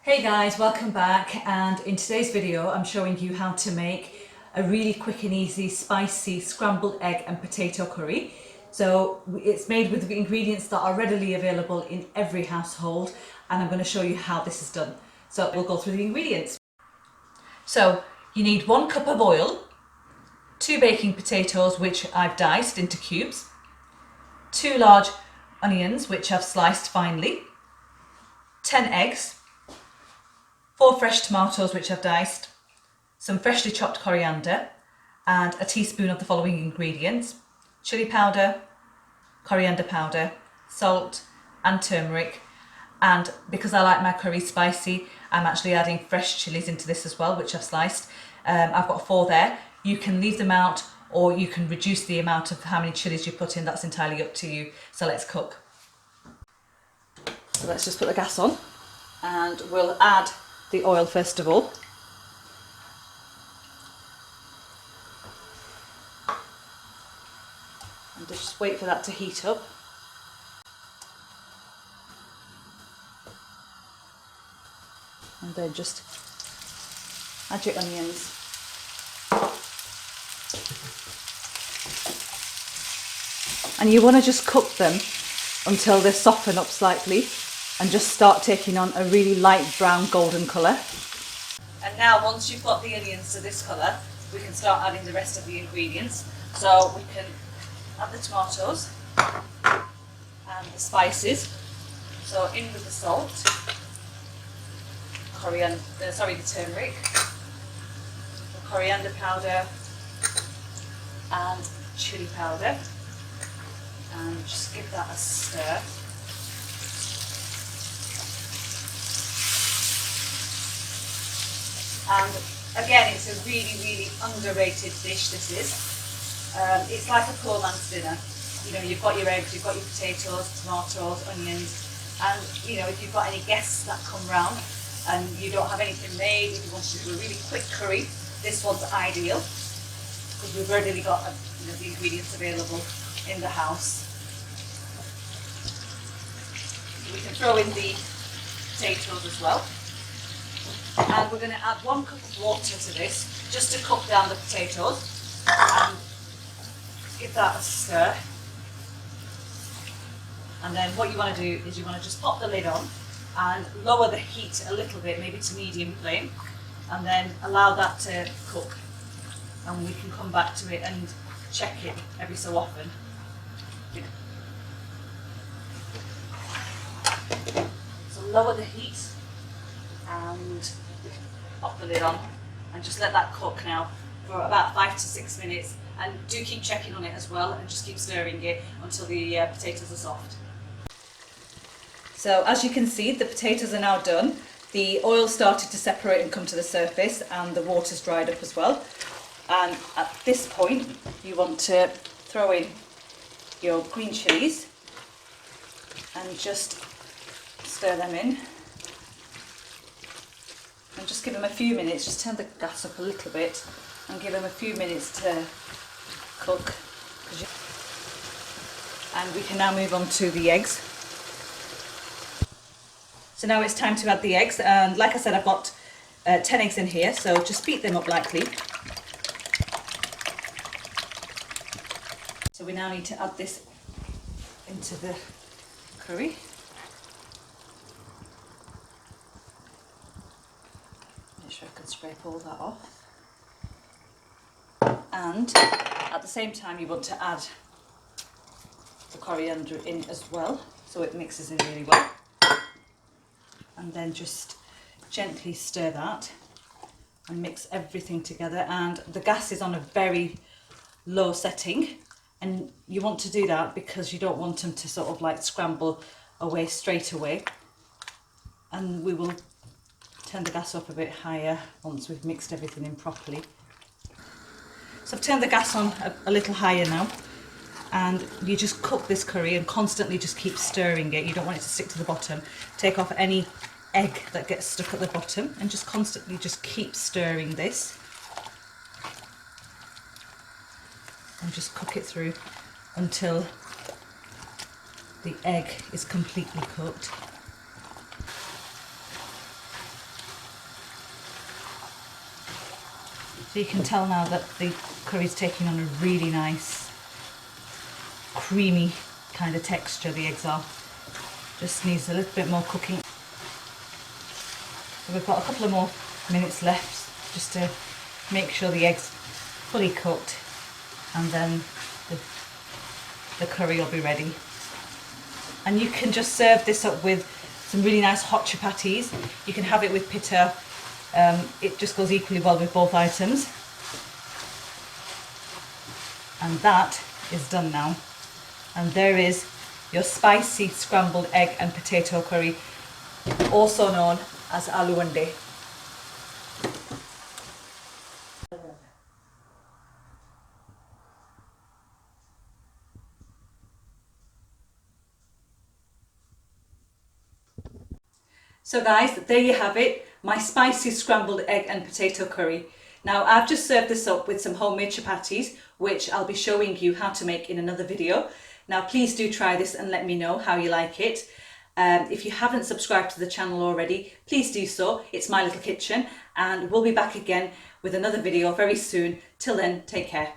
Hey guys, welcome back, and in today's video I'm showing you how to make a really quick and easy spicy scrambled egg and potato curry. So it's made with the ingredients that are readily available in every household, and I'm going to show you how this is done. So we'll go through the ingredients. So you need 1 cup of oil, 2 baking potatoes which I've diced into cubes, 2 large onions which I've sliced finely, 10 eggs, 4 fresh tomatoes which I've diced, some freshly chopped coriander, and a teaspoon of the following ingredients: chilli powder, coriander powder, salt and turmeric. And because I like my curry spicy, I'm actually adding fresh chillies into this as well, which I've sliced. I've got 4 there. You can leave them out or you can reduce the amount of how many chillies you put in. That's entirely up to you. So let's cook. So let's just put the gas on and we'll add the oil first of all. And just wait for that to heat up. And then just add your onions. And you want to just cook them until they soften up slightly and just start taking on a really light brown golden colour. And now once you've got the onions to this colour, we can start adding the rest of the ingredients. So we can add the tomatoes and the spices. So in with the salt, the turmeric, the coriander powder and chilli powder, and just give that a stir. And again, it's a really underrated dish, this is. It's like a poor man's dinner. You know, you've got your eggs, you've got your potatoes, tomatoes, onions, and you know, if you've got any guests that come round and you don't have anything made, if you want to do a really quick curry, this one's ideal because we've readily got the ingredients available in the house. We can throw in the potatoes as well. And we're going to add 1 cup of water to this, just to cook down the potatoes, and give that a stir. And then what you want to do is you want to just pop the lid on and lower the heat a little bit, maybe to medium flame, and then allow that to cook. And we can come back to it and check it every so often. So lower the heat and pop the lid on and just let that cook now for about 5 to 6 minutes, and do keep checking on it as well and just keep stirring it until the potatoes are soft. So as you can see, the potatoes are now done. The oil started to separate and come to the surface, and the water's dried up as well. And at this point you want to throw in your green chillies and just stir them in. And just give them a few minutes, just turn the gas up a little bit and give them a few minutes to cook. And we can now move on to the eggs. So now it's time to add the eggs, and like I said, I've got 10 eggs in here, so just beat them up lightly. So we now need to add this into the curry. Make sure I can scrape all that off. And at the same time you want to add the coriander in as well, so it mixes in really well. And then just gently stir that and mix everything together. And the gas is on a very low setting, and you want to do that because you don't want them to sort of like scramble away straight away. And we will turn the gas up a bit higher once we've mixed everything in properly. So I've turned the gas on a little higher now, and you just cook this curry and constantly just keep stirring it. You don't want it to stick to the bottom. Take off any egg that gets stuck at the bottom and just constantly just keep stirring this. And just cook it through until the egg is completely cooked. So you can tell now that the curry's taking on a really nice, creamy kind of texture, the eggs are. Just needs a little bit more cooking. So we've got a couple of more minutes left just to make sure the eggs fully cooked, and then the curry will be ready. And you can just serve this up with some really nice hot chapatis. You can have it with pitta. It just goes equally well with both items. And that is done now. And there is your spicy scrambled egg and potato curry, also known as Aloo Aande. So guys, there you have it, my spicy scrambled egg and potato curry. Now I've just served this up with some homemade chapatis, which I'll be showing you how to make in another video. Now please do try this and let me know how you like it. If you haven't subscribed to the channel already, please do so. It's my little kitchen, and we'll be back again with another video very soon. Till then, take care.